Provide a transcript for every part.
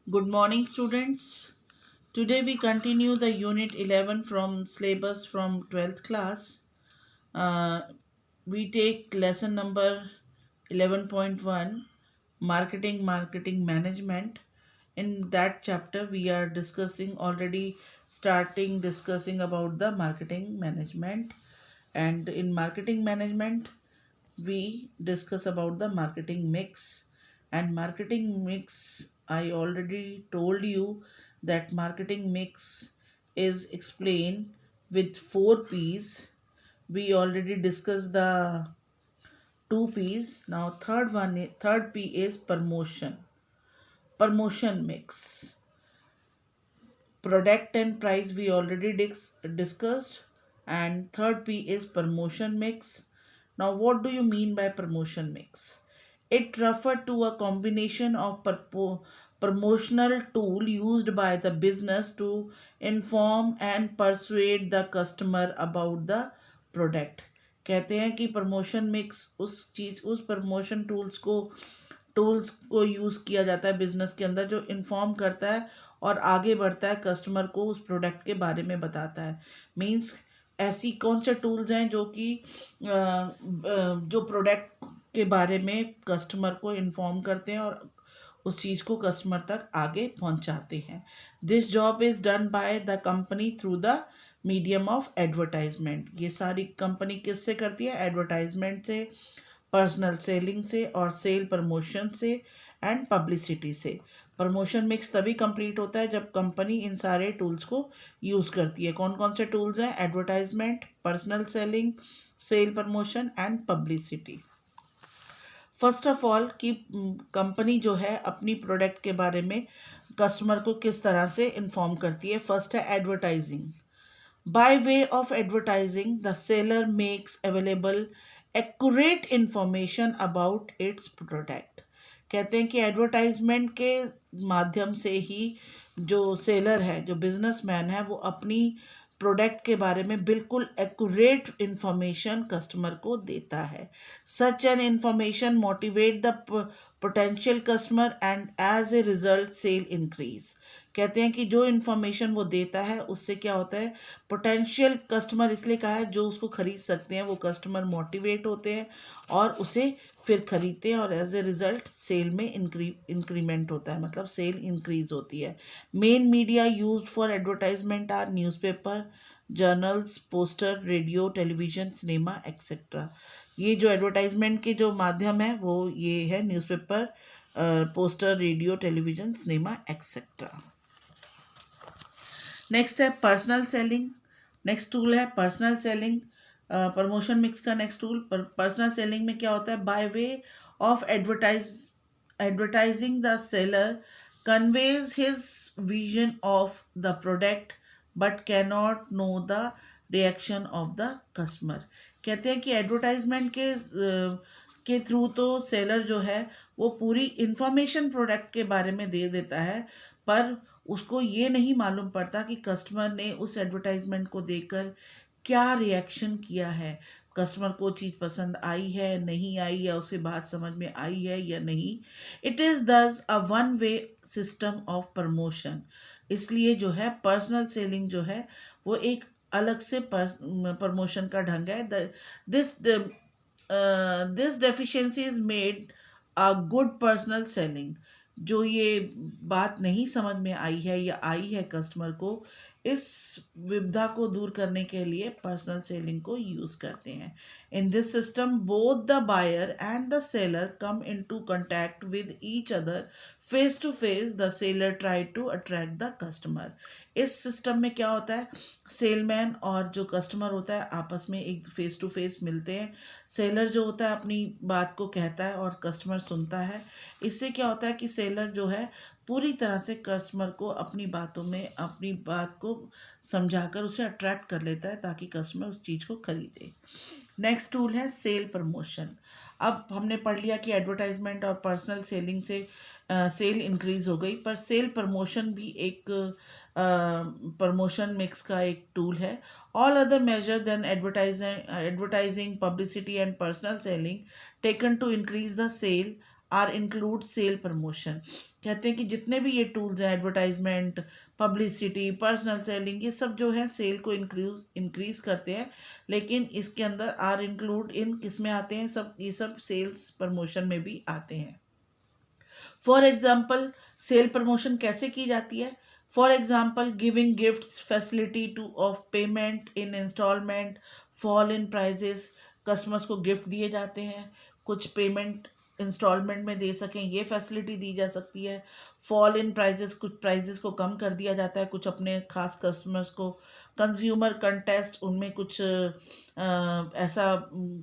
Good morning, students. Today we continue the unit 11 from syllabus from 12th class. Uh, we take lesson number 11.1, marketing management. In that chapter we are discussing about the marketing management, and in marketing management we discuss about the marketing mix. And marketing mix, I already told you that marketing mix is explained with 4 P's. We already discussed the 2 P's. Now third P is promotion mix. Product and price we already discussed, and third P is promotion mix. Now what do you mean by promotion mix? It refers to a combination of promotional tool used by the business to inform and persuade the customer about the product. कहते हैं कि promotion mix उस promotion tools को use किया जाता है business के अंदर, जो इन्फॉर्म करता है और आगे बढ़ता है, कस्टमर को उस प्रोडक्ट के बारे में बताता है। मीन्स ऐसी कौन से टूल्स हैं जो कि जो प्रोडक्ट के बारे में कस्टमर को इन्फॉर्म करते हैं और उस चीज़ को कस्टमर तक आगे पहुंचाते हैं। This job is done by the company through the medium of advertisement. ये सारी कंपनी किससे करती है? एडवर्टाइजमेंट से, पर्सनल सेलिंग से और सेल प्रमोशन से एंड पब्लिसिटी से। प्रमोशन मिक्स तभी कंप्लीट होता है जब कंपनी इन सारे टूल्स को यूज़ करती है। कौन कौन से टूल्स हैं? Advertisement, personal selling, sale promotion and publicity. First of all कि कंपनी जो है अपनी प्रोडक्ट के बारे में कस्टमर को किस तरह से इन्फॉर्म करती है। फर्स्ट है advertising. By way of advertising the seller makes available accurate information about it's product. कहते हैं कि एडवर्टाइजमेंट के माध्यम से ही जो सेलर है, जो बिजनेसमैन है, वो अपनी प्रोडक्ट के बारे में बिल्कुल एक्यूरेट इंफॉर्मेशन कस्टमर को देता है। Such an information motivate the potential customer and as a result sale increase. कहते हैं कि जो इन्फॉर्मेशन वो देता है उससे क्या होता है? पोटेंशियल कस्टमर, इसलिए कहा है जो उसको खरीद सकते हैं, वो कस्टमर मोटिवेट होते हैं और उसे फिर खरीदते हैं और एज ए रिज़ल्ट सेल में इंक्रीमेंट होता है, मतलब सेल इंक्रीज होती है। Main media use for advertisement are newspaper, journals, poster, radio, television, cinema etcetera. ये जो एडवर्टाइजमेंट के जो माध्यम है वो ये है newspaper, poster, radio, television, cinema etcetera. Next है पर्सनल सेलिंग। नेक्स्ट टूल है पर्सनल सेलिंग। प्रमोशन मिक्स का नेक्स्ट टूल पर्सनल सेलिंग में क्या होता है? By way of advertising the seller conveys his vision of the product but can not know the reaction of the customer. कहते हैं कि advertisement के थ्रू तो सेलर जो है वो पूरी इंफॉर्मेशन प्रोडक्ट के बारे में दे देता है, पर उसको ये नहीं मालूम पड़ता कि कस्टमर ने उस एडवर्टाइजमेंट को देखकर क्या रिएक्शन किया है। कस्टमर को चीज़ पसंद आई है, नहीं आई, या उसे बात समझ में आई है या नहीं। इट इज़ दस a one way system of promotion. इसलिए जो है पर्सनल सेलिंग जो है वो एक अलग से प्रमोशन का ढंग है। This deficiency is made a good personal selling. जो ये बात नहीं समझ में आई है या आई है कस्टमर को, इस विविधा को दूर करने के लिए पर्सनल सेलिंग को यूज़ करते हैं। In this system both the buyer and the seller come into contact with each other face to face. The seller try to attract the customer. इस सिस्टम में क्या होता है? सेलमैन और जो कस्टमर होता है आपस में एक फेस टू फेस मिलते हैं। सेलर जो होता है अपनी बात को कहता है और कस्टमर सुनता है। इससे क्या होता है कि सेलर जो है पूरी तरह से कस्टमर को अपनी बातों में अपनी बात को समझाकर उसे अट्रैक्ट कर लेता है ताकि कस्टमर उस चीज़ को खरीदे। नेक्स्ट टूल है सेल प्रमोशन। अब हमने पढ़ लिया कि एडवर्टाइजमेंट और पर्सनल सेलिंग से सेल इंक्रीज हो गई, पर सेल प्रमोशन भी एक प्रमोशन मिक्स का एक टूल है। All other measure than advertising, publicity and personal selling taken to increase the sale are include sale promotion. कहते हैं कि जितने भी ये टूल्स हैं, एडवर्टाइजमेंट, पब्लिसिटी, पर्सनल सेलिंग, ये सब जो है सेल को इंक्रीज करते हैं, लेकिन इसके अंदर आर इंक्लूड इन किस में आते हैं, सब ये सब सेल्स प्रमोशन में भी आते हैं। फॉर एग्जाम्पल सेल प्रमोशन कैसे की जाती है? For example giving gifts, facility to of payment in instalment, fall in prices, customers को गिफ्ट दिए जाते हैं, कुछ पेमेंट इंस्टॉलमेंट में दे सकें, ये फैसिलिटी दी जा सकती है। फॉल इन प्राइजेस, कुछ प्राइजेस को कम कर दिया जाता है कुछ अपने खास कस्टमर्स को। कंज्यूमर कंटेस्ट, उनमें कुछ ऐसा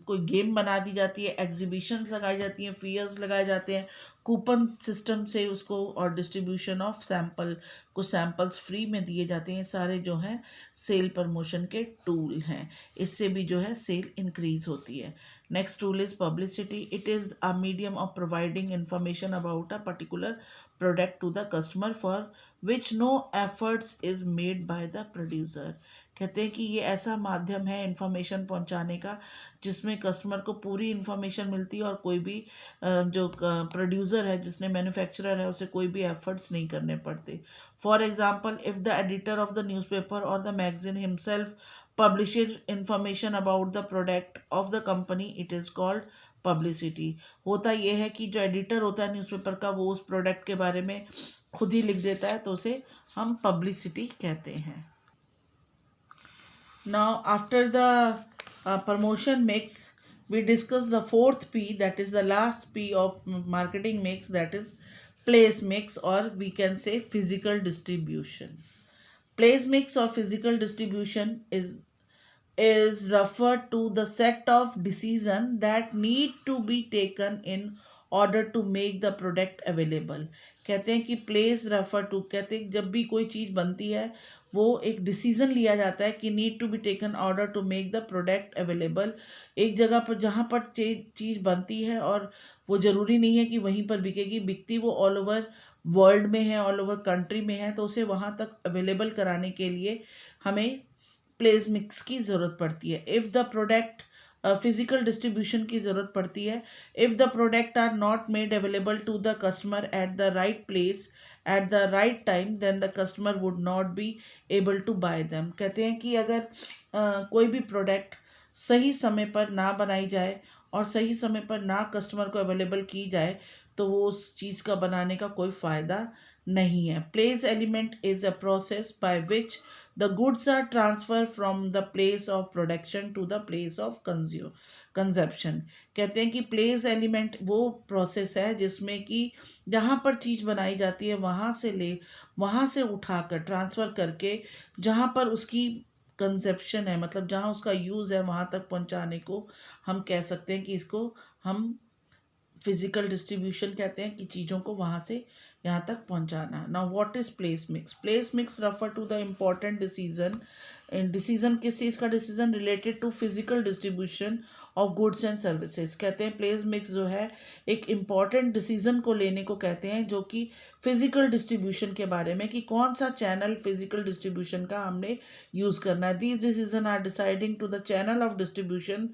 कोई गेम बना दी जाती है, एग्जीबिशंस लगाई जाती हैं, फेयर्स लगाए जाते हैं, कूपन सिस्टम से उसको, और डिस्ट्रीब्यूशन ऑफ सैम्पल, कुछ सैम्पल्स फ्री में दिए जाते हैं। सारे जो हैं सेल प्रमोशन के टूल हैं, इससे भी जो है सेल इंक्रीज होती है। Next tool is publicity. It is a medium of providing information about a particular product to the customer for which no efforts is made by the producer. कहते हैं कि ये ऐसा माध्यम है इन्फॉर्मेशन पहुंचाने का जिसमें कस्टमर को पूरी इन्फॉर्मेशन मिलती है और कोई भी जो प्रोड्यूसर है, जिसने मैन्युफैक्चरर है, उसे कोई भी एफर्ट्स नहीं करने पड़ते. For example if the editor of the newspaper और the magazine himself publishes information about the product of the company, it is called publicity. होता यह है कि जो एडिटर होता है न्यूज़पेपर का, वो उस प्रोडक्ट के बारे में खुद ही लिख देता है, तो उसे हम पब्लिसिटी कहते हैं. Now after the promotion mix, we discuss the fourth P, that is the last P of marketing mix, that is place mix, or we can say physical distribution. Place mix or physical distribution is referred to the set of decisions that need to be taken in order to make the product available. कहते हैं कि place refer to, कहते हैं जब भी कोई चीज़ बनती है वो एक डिसीजन लिया जाता है कि need to be taken order to make the product available. एक जगह पर जहाँ पर चीज़ बनती है और वो ज़रूरी नहीं है कि वहीं पर बिकेगी, बिकती वो ऑल ओवर वर्ल्ड में है, ऑल ओवर कंट्री में है, तो उसे वहाँ तक अवेलेबल कराने के लिए हमें प्लेस मिक्स की ज़रूरत पड़ती है. If the product physical distribution की ज़रूरत पड़ती है. If the product are not made available to the customer at the right place at the right time, then the customer would not be able to buy them. कहते हैं कि अगर कोई भी प्रोडक्ट सही समय पर ना बनाई जाए और सही समय पर ना कस्टमर को अवेलेबल की जाए, तो वो उस चीज़ का बनाने का कोई फ़ायदा नहीं है. Place element is a process by which the goods are transferred from the place of production to the place of consumption. कहते हैं कि place element वो process है जिसमें कि जहाँ पर चीज़ बनाई जाती है वहाँ से उठाकर ट्रांसफ़र करके जहाँ पर उसकी कंजप्शन है, मतलब जहाँ उसका यूज़ है, वहाँ तक पहुँचाने को हम कह सकते हैं कि इसको हम फिजिकल डिस्ट्रीब्यूशन कहते हैं, कि चीज़ों को वहाँ से यहाँ तक पहुँचाना. Now what is place mix? Place mix refer to the important decision किस चीज़ का decision? Related to physical distribution of goods and services. कहते हैं प्लेस मिक्स जो है एक इम्पॉर्टेंट डिसीजन को लेने को कहते हैं, जो कि फिजिकल डिस्ट्रीब्यूशन के बारे में, कि कौन सा चैनल फिजिकल डिस्ट्रीब्यूशन का हमने यूज़ करना है. These decision are deciding to the channel of distribution,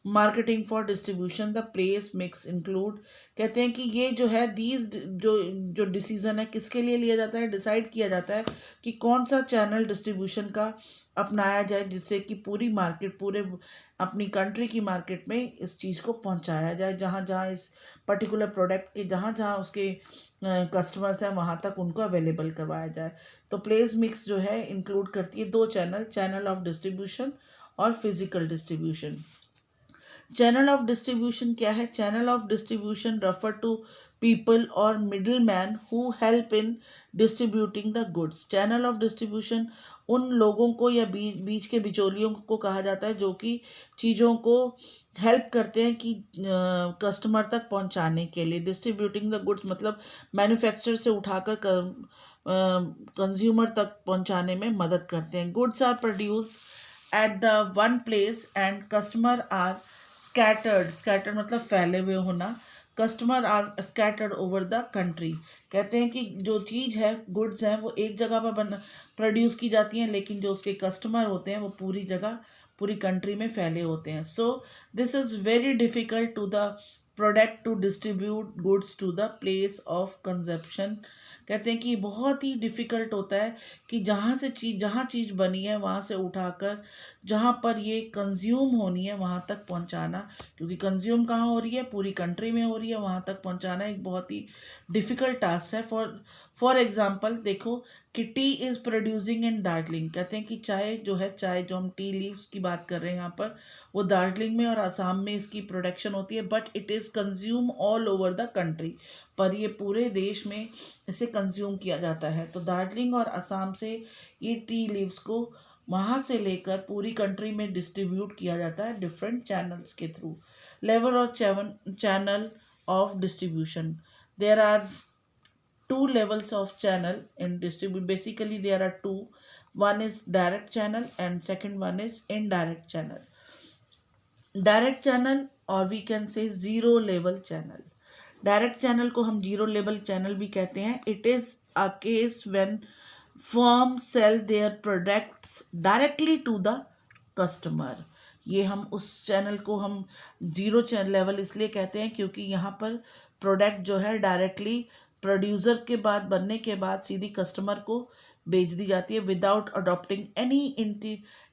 marketing for distribution, the place mix include. कहते हैं कि ये जो है दीज जो डिसीज़न है किसके लिए लिया जाता है? डिसाइड किया जाता है कि कौन सा चैनल डिस्ट्रीब्यूशन का अपनाया जाए जिससे कि पूरी मार्केट, पूरे अपनी कंट्री की मार्केट में इस चीज़ को पहुंचाया जाए, जहाँ जहाँ इस पर्टिकुलर प्रोडक्ट के जहाँ जहाँ उसके कस्टमर्स हैं वहाँ तक उनको अवेलेबल करवाया जाए. तो प्लेस मिक्स जो है इंक्लूड करती है दो चैनल ऑफ डिस्ट्रीब्यूशन और physical distribution. Channel of distribution क्या है? Channel of distribution refer to people और middle man who help in distributing the goods. Channel of distribution उन लोगों को या बीच के बिचौलियों को कहा जाता है जो कि चीज़ों को हेल्प करते हैं कि कस्टमर तक पहुंचाने के लिए. डिस्ट्रीब्यूटिंग द गुड्स मतलब मैन्युफैक्चर से उठाकर कंज्यूमर तक पहुंचाने में मदद करते हैं. Goods are produce at the one place and customer are scattered मतलब फैले हुए होना. Customer are scattered over the country. कहते हैं कि जो चीज़ है, गुड्स हैं, वो एक जगह पर प्रोड्यूस की जाती हैं, लेकिन जो उसके कस्टमर होते हैं वो पूरी जगह, पूरी कंट्री में फैले होते हैं. So this is very difficult to the product to distribute goods to the place of consumption. कहते हैं कि बहुत ही डिफ़िकल्ट होता है कि जहाँ चीज़ बनी है वहाँ से उठाकर जहाँ पर ये कंज्यूम होनी है वहाँ तक पहुँचाना, क्योंकि कंज्यूम कहाँ हो रही है, पूरी कंट्री में हो रही है, वहाँ तक पहुँचाना एक बहुत ही डिफ़िकल्ट टास्क है। फॉर एग्ज़ाम्पल देखो कि T is producing in Darjeeling. कहते हैं कि चाय जो है, चाय जो हम टी लीव्स की बात कर रहे हैं यहाँ पर, वो दार्जिलिंग में और असम में इसकी प्रोडक्शन होती है, but it is consume all over the country. पर ये पूरे देश में इसे कंज्यूम किया जाता है। तो दार्जिलिंग और असम से ये टी लीव्स को वहाँ से लेकर पूरी कंट्री में डिस्ट्रीब्यूट किया जाता है डिफरेंट चैनल्स के थ्रू। लेवल और channel of distribution, there are two levels of channel in distribute. Basically there are two. One is direct channel and second one is indirect channel. Direct channel or we can say zero level channel. Direct channel को हम zero level channel भी कहते हैं. It is a case when firms sell their products directly to the customer. ये हम उस channel को हम जीरो लेवल इसलिए कहते हैं क्योंकि यहाँ पर प्रोडक्ट जो है डायरेक्टली प्रोड्यूसर के बाद बनने के बाद सीधी कस्टमर को बेच दी जाती है विदाउट अडॉप्टिंग एनी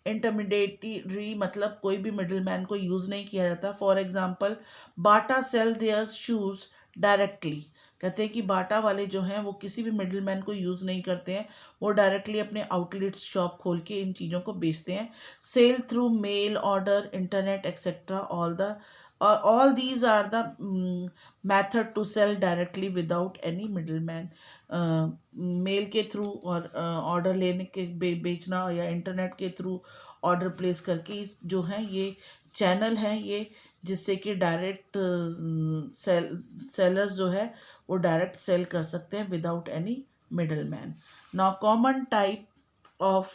इंटरमीडिएटरी, मतलब कोई भी मिडिल मैन को यूज़ नहीं किया जाता। For example Bata sell their shoes directly. कहते हैं कि बाटा वाले जो हैं वो किसी भी मिडिल मैन को यूज़ नहीं करते हैं, वो डायरेक्टली अपने आउटलेट्स शॉप खोल के इन चीज़ों को बेचते हैं। Sell through mail order internet etcetera, all these are the method to sell directly without any middleman. Mail के थ्रू और ऑर्डर लेने के बेचना या इंटरनेट के थ्रू ऑर्डर प्लेस करके इस जो है ये चैनल है, ये जिससे कि डायरेक्ट सेलर्स जो है वो डायरेक्ट सेल कर सकते हैं without any middle man. Now common type of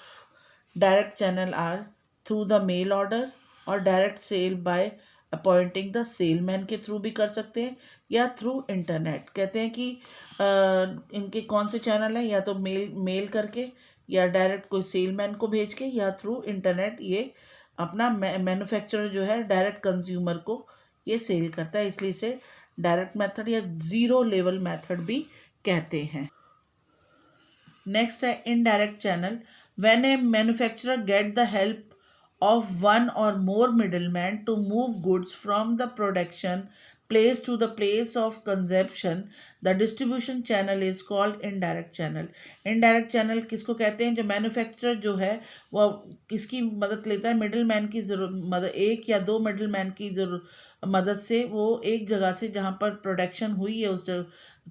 direct channel are through the mail order और direct sale by appointing the salesman के थ्रू भी कर सकते हैं या थ्रू इंटरनेट। कहते हैं कि इनके कौन से चैनल हैं, या तो मेल करके या डायरेक्ट कोई सेलमैन को भेज के या थ्रू इंटरनेट ये अपना मैन्युफैक्चरर जो है डायरेक्ट कंज्यूमर को ये सेल करता है, इसलिए इसे डायरेक्ट मेथड या ज़ीरो लेवल मेथड भी कहते हैं। नेक्स्ट है indirect channel. When A manufacturer get the help of one or more middlemen to move goods from the production place to the place of consumption, the distribution channel is called indirect channel. indirect channel किसको कहते हैं? जो manufacturer जो है वो किसकी मदद लेता है? मिडिल मैन की मदद, एक या दो मिडिल मैन की मदद से वो एक जगह से जहाँ पर प्रोडक्शन हुई है उस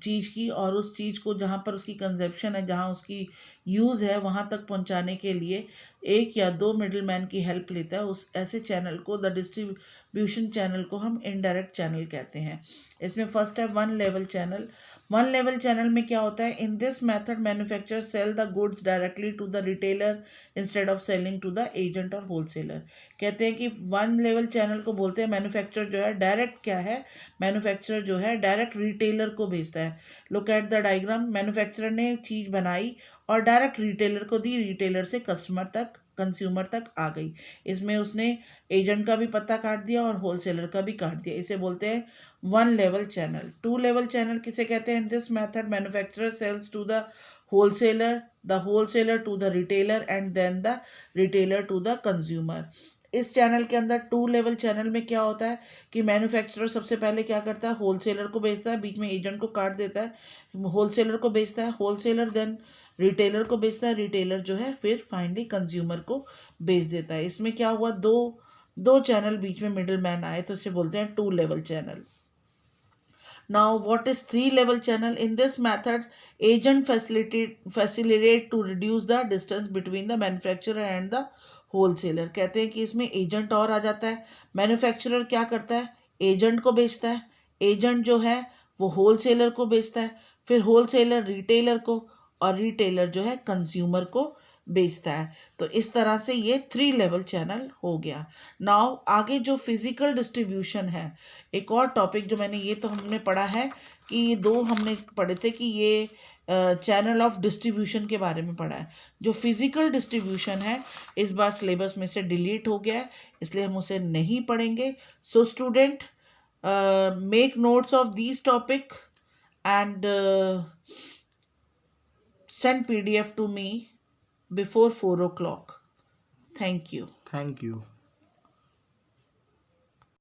चीज़ की और उस चीज़ को जहाँ पर उसकी कंजप्शन है, जहाँ उसकी यूज़ है, वहाँ तक पहुँचाने के लिए एक या दो मिडिलमैन की हेल्प लेता है। उस ऐसे चैनल को, द डिस्ट्रीब्यूशन चैनल को हम इनडायरेक्ट चैनल कहते हैं। इसमें फर्स्ट है one level channel. One level channel में क्या होता है? In this method manufacturer sell the goods directly to the retailer instead of selling to the agent और होलसेलर। कहते हैं कि वन लेवल चैनल को बोलते हैं मैन्युफैक्चरर जो है डायरेक्ट क्या है, मैन्युफैक्चरर जो है डायरेक्ट रिटेलर को बेचता है। Look at the diagram. Manufacturer ने चीज़ बनाई और डायरेक्ट रिटेलर को दी, रिटेलर से कस्टमर तक, कंज्यूमर तक आ गई। इसमें उसने एजेंट का भी पत्ता काट दिया और होलसेलर का भी काट दिया। इसे बोलते हैं one level channel. Two level channel किसे कहते हैं? In this method manufacturer sells to the wholesaler to the retailer and then the retailer to the consumer. इस चैनल के अंदर टू लेवल चैनल में क्या होता है कि मैन्युफैक्चरर सबसे पहले क्या करता है? होलसेलर को बेचता है, बीच में एजेंट को काट देता है, होलसेलर को बेचता है, होलसेलर देन रिटेलर को बेचता है, रिटेलर जो है फिर फाइनली कंज्यूमर को बेच देता है। इसमें क्या हुआ? दो चैनल बीच में मिडिल मैन आए, तो इसे बोलते हैं two level channel. Now what is three level channel? In this method agent facilitate to reduce the distance between the manufacturer and the wholesaler. कहते हैं कि इसमें एजेंट और आ जाता है। मैन्युफैक्चरर क्या करता है? एजेंट को बेचता है, एजेंट जो है वो होलसेलर को बेचता है, फिर होलसेलर रिटेलर को और रिटेलर जो है कंज्यूमर को बेचता है। तो इस तरह से ये थ्री लेवल चैनल हो गया। नाउ आगे जो फिजिकल डिस्ट्रीब्यूशन है, एक और टॉपिक जो मैंने, ये तो हमने पढ़ा है कि ये दो हमने पढ़े थे कि ये चैनल ऑफ डिस्ट्रीब्यूशन के बारे में पढ़ा है। जो फिजिकल डिस्ट्रीब्यूशन है इस बार सिलेबस में से डिलीट हो गया है, इसलिए हम उसे नहीं पढ़ेंगे। So student, make notes of these topic and send PDF to me before 4 o'clock. Thank you. Thank you.